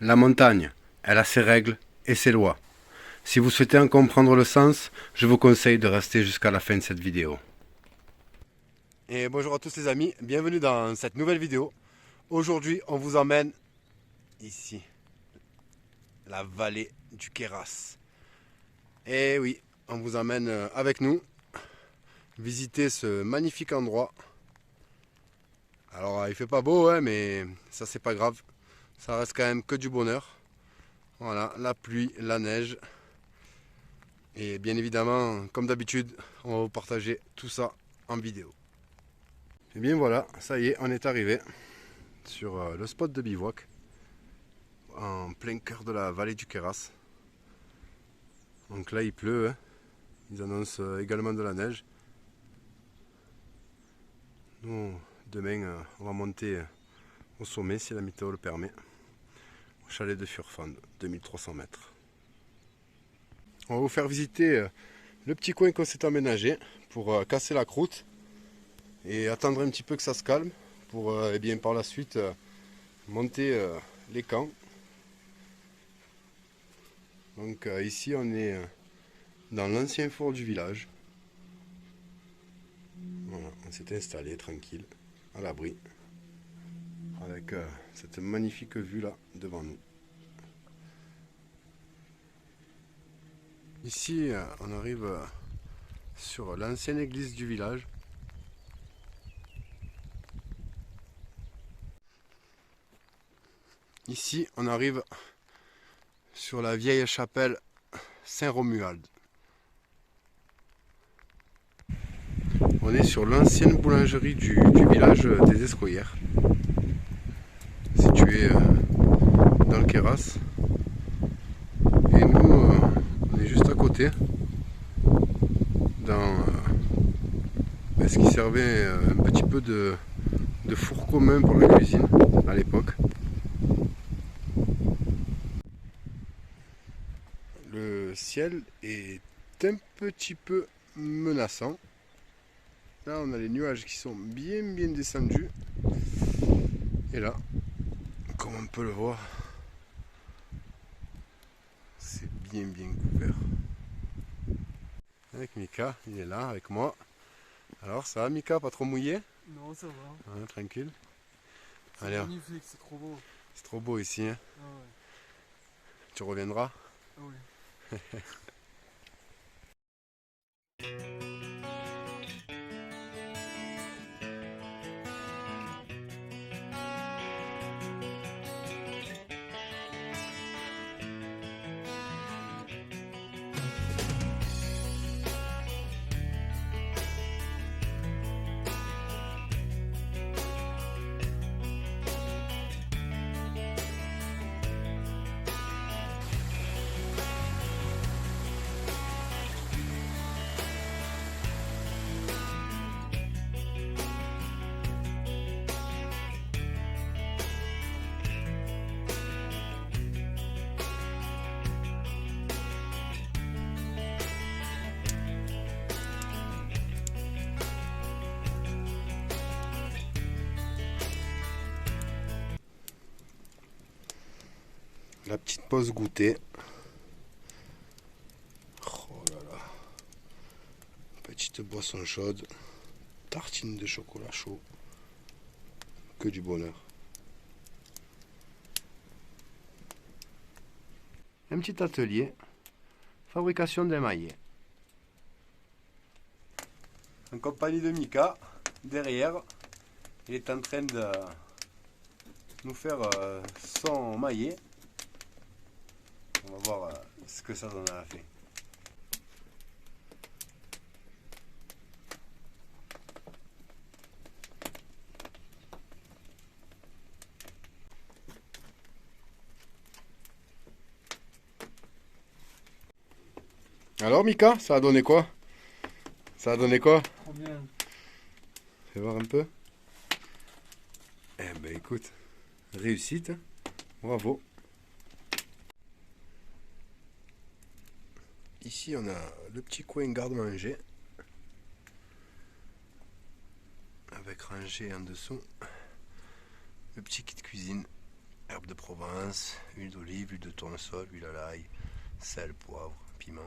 La montagne, elle a ses règles et ses lois. Si vous souhaitez en comprendre le sens, je vous conseille de rester jusqu'à la fin de cette vidéo. Et bonjour à tous les amis, bienvenue dans cette nouvelle vidéo. Aujourd'hui, on vous emmène ici, la vallée du Queyras. Et oui, on vous emmène avec nous visiter ce magnifique endroit. Alors, il fait pas beau, hein, mais ça c'est pas grave. Ça reste quand même que du bonheur. Voilà, la pluie, la neige. Et bien évidemment, comme d'habitude, on va vous partager tout ça en vidéo. Et bien voilà, ça y est, on est arrivé sur le spot de bivouac, en plein cœur de la vallée du Queyras. Donc là il pleut, hein. Ils annoncent également de la neige. Nous, demain, on va monter au sommet si la météo le permet, au chalet de Furfan, 2300 mètres. On va vous faire visiter le petit coin qu'on s'est aménagé pour casser la croûte et attendre un petit peu que ça se calme pour et bien, par la suite monter les camps. Donc ici on est dans l'ancien fort du village. Voilà, on s'est installé tranquille, à l'abri, avec cette magnifique vue là devant nous. Ici on arrive sur l'ancienne église du village. Ici on arrive sur la vieille chapelle Saint-Romuald. On est sur l'ancienne boulangerie du village des Escoyères, située dans le Queyras. Et nous, on est juste à côté, dans ce qui servait un petit peu de four commun pour la cuisine à l'époque. Le ciel est un petit peu menaçant. Là on a les nuages qui sont bien descendus. Et là, comme on peut le voir, c'est bien couvert. Avec Mika, il est là avec moi. Alors ça va Mika, pas trop mouillé? Non, ça va. Hein, tranquille. C'est Allez, magnifique, c'est trop beau. c'est trop beau ici. Hein. Ah ouais. Tu reviendras? Ah oui. La petite pause goûter. Oh là là. Petite boisson chaude. Tartine de chocolat chaud. Que du bonheur. Un petit atelier. Fabrication d'émaillé. En compagnie de Mika. Derrière. Il est en train de nous faire son maillet. On va voir ce que ça en a fait. Alors Mika, ça a donné quoi? Ça a donné quoi? Trop bien. Fais voir un peu. Eh ben écoute, réussite, bravo. Ici on a le petit coin garde-manger avec rangé en dessous le petit kit cuisine Herbe de Provence, huile d'olive, huile de tournesol, huile à l'ail, sel, poivre, piment.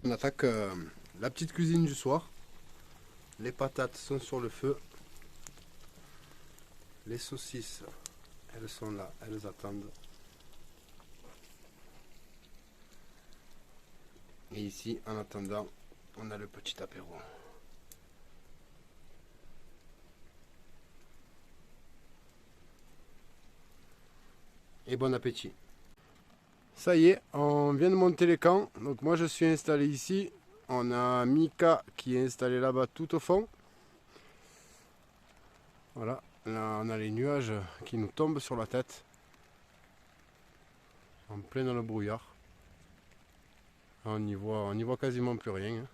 On attaque la petite cuisine du soir. Les patates sont sur le feu. Les saucisses, elles sont là, elles attendent. Et ici, en attendant, on a le petit apéro. Et bon appétit. Ça y est, on vient de monter les camps. Donc moi je suis installé ici. On a Mika qui est installé là-bas tout au fond. Voilà, là on a les nuages qui nous tombent sur la tête. En plein dans le brouillard. On n'y voit quasiment plus rien.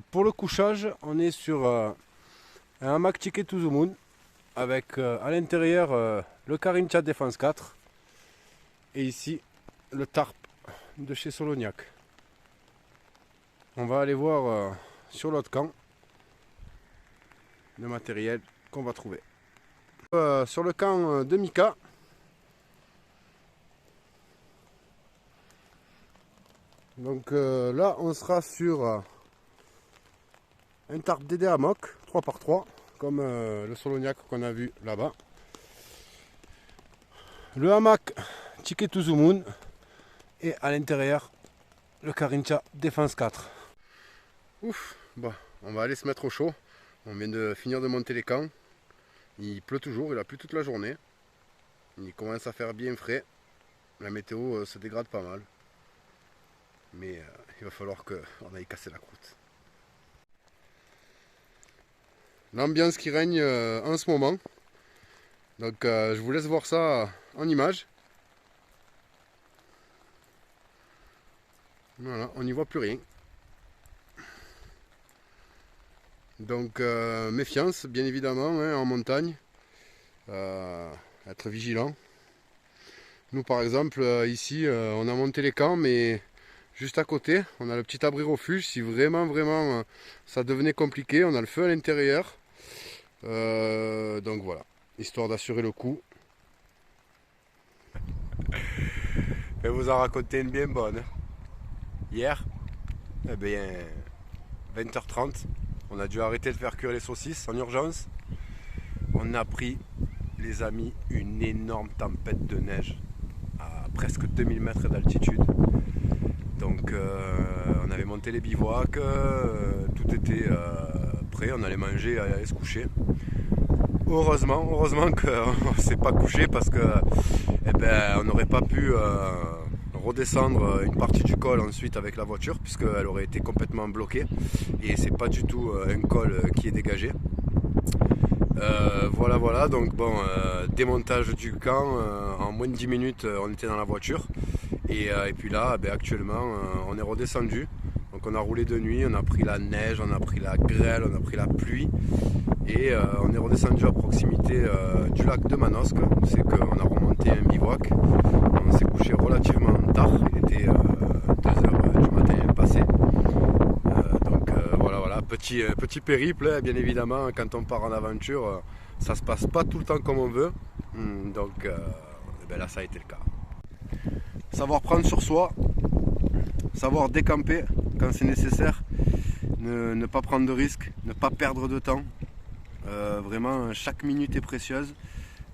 Pour le couchage, on est sur un hamac Ticket to the Moon avec à l'intérieur le Carinthia Défense 4 et ici le tarp de chez Solognac. On va aller voir sur l'autre camp le matériel qu'on va trouver. Sur le camp de Mika, donc là on sera sur un tarp DD Hammock 3x3 comme le Solognac qu'on a vu là-bas. Le hamac Ticket to the Moon et à l'intérieur le Carinthia Défense 4. Ouf, bon, on va aller se mettre au chaud. On vient de finir de monter les camps. Il pleut toujours, il a plu toute la journée. Il commence à faire bien frais. La météo se dégrade pas mal. Mais il va falloir qu'on aille casser la croûte. L'ambiance qui règne en ce moment. Donc je vous laisse voir ça en image. Voilà, on n'y voit plus rien. Donc méfiance bien évidemment hein, en montagne. Être vigilant. Nous par exemple ici on a monté les camps mais juste à côté on a le petit abri refuge. Si vraiment ça devenait compliqué, on a le feu à l'intérieur. Donc voilà, histoire d'assurer le coup. Elle vous a raconté une bien bonne. Hier, eh bien, 20h30, on a dû arrêter de faire cuire les saucisses en urgence. On a pris, les amis, une énorme tempête de neige à presque 2000 mètres d'altitude. Donc on avait monté les bivouacs, tout était prêt, on allait manger et aller se coucher. Heureusement qu'on ne s'est pas couché parce que eh ben, on n'aurait pas pu redescendre une partie du col ensuite avec la voiture puisqu'elle aurait été complètement bloquée et c'est pas du tout un col qui est dégagé. Voilà, donc bon, démontage du camp, en moins de 10 minutes on était dans la voiture et puis là ben, actuellement on est redescendu. Donc on a roulé de nuit, on a pris la neige, on a pris la grêle, on a pris la pluie et on est redescendu à proximité du lac de Manosque. C'est qu'on a remonté un bivouac, on s'est couché relativement tard, il était 2h du matin passé. Donc voilà, petit périple, bien évidemment, quand on part en aventure, ça se passe pas tout le temps comme on veut. Donc ben là ça a été le cas. savoir prendre sur soi, savoir décamper quand c'est nécessaire, ne pas prendre de risques, ne pas perdre de temps. Vraiment, chaque minute est précieuse.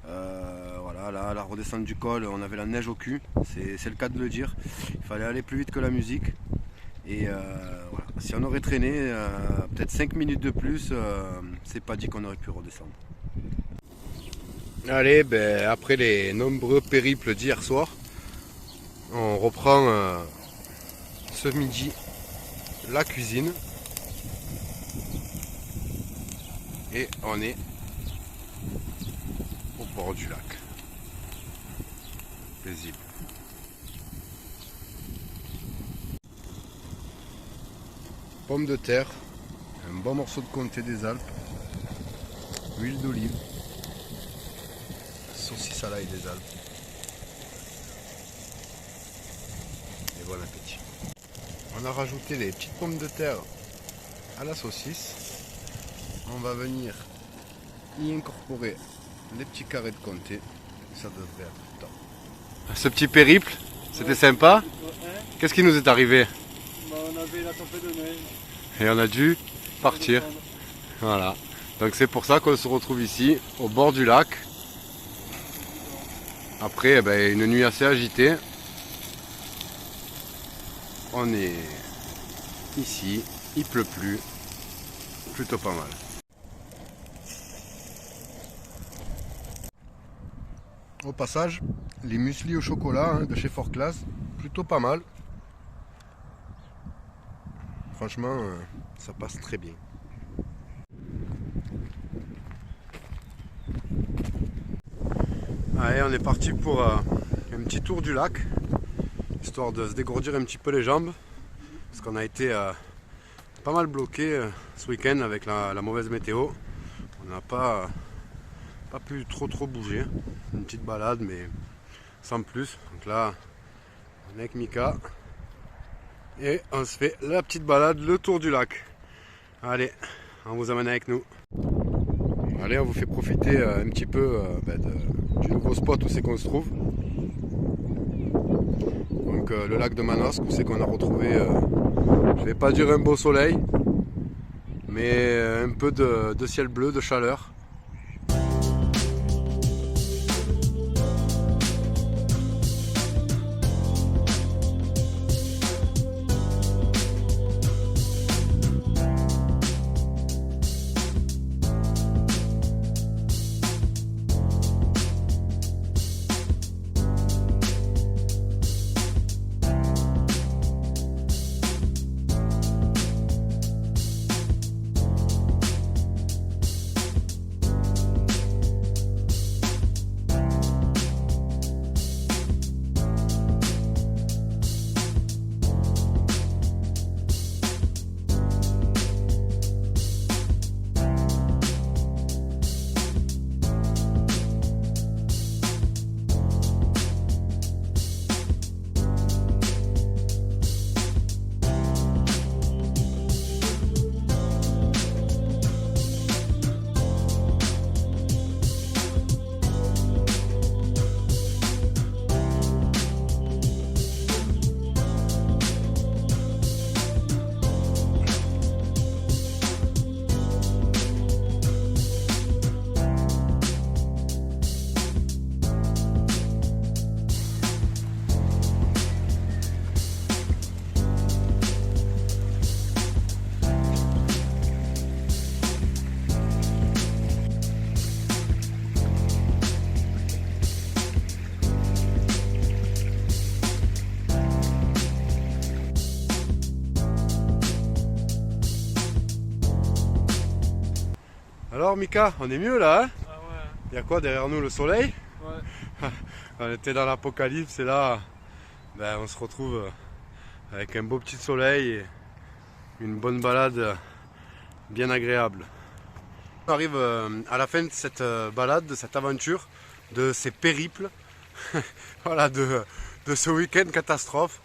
Voilà, là, la redescente du col, on avait la neige au cul, c'est le cas de le dire. Il fallait aller plus vite que la musique. Et voilà. Si on aurait traîné peut-être 5 minutes de plus, c'est pas dit qu'on aurait pu redescendre. Allez, ben, après les nombreux périples d'hier soir, on reprend ce midi la cuisine. Et on est au bord du lac. Paisible. Pommes de terre, un bon morceau de comté des Alpes, huile d'olive, saucisse à l'ail des Alpes. Et bon appétit. On a rajouté les petites pommes de terre à la saucisse. On va venir y incorporer les petits carrés de comté. Ça devrait être top. Ce petit périple, c'était sympa. Qu'est-ce qui nous est arrivé? On avait la tempête de neige. Et on a dû partir. Voilà. Donc c'est pour ça qu'on se retrouve ici, au bord du lac. Après une nuit assez agitée. On est ici, il pleut plus. Plutôt pas mal. Au passage, les muesli au chocolat de chez Fort Class, plutôt pas mal. Franchement, ça passe très bien. Allez, on est parti pour un petit tour du lac, histoire de se dégourdir un petit peu les jambes, parce qu'on a été pas mal bloqué ce week-end avec la mauvaise météo. On n'a pas pu trop bouger. Une petite balade, mais sans plus. Donc là, on est avec Mika et on se fait la petite balade, le tour du lac. Allez, on vous amène avec nous. Allez, on vous fait profiter un petit peu du nouveau spot où c'est qu'on se trouve. Donc le lac de Manosque, où c'est qu'on a retrouvé, je vais pas dire un beau soleil, mais un peu de ciel bleu, de chaleur. Alors Mika, on est mieux là, hein? Ah ouais. Il y a quoi derrière nous? Le soleil? Ouais. On était dans l'apocalypse et là, on se retrouve avec un beau petit soleil et une bonne balade bien agréable. On arrive à la fin de cette balade, de cette aventure, de ces périples, voilà, de ce week-end catastrophe.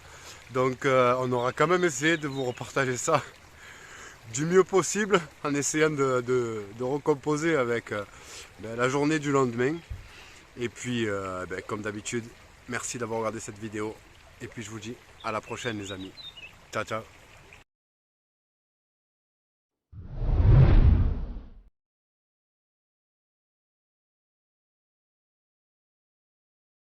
Donc on aura quand même essayé de vous repartager ça du mieux possible en essayant de recomposer avec la journée du lendemain. Et puis comme d'habitude, merci d'avoir regardé cette vidéo Et puis je vous dis à la prochaine les amis. Ciao ciao.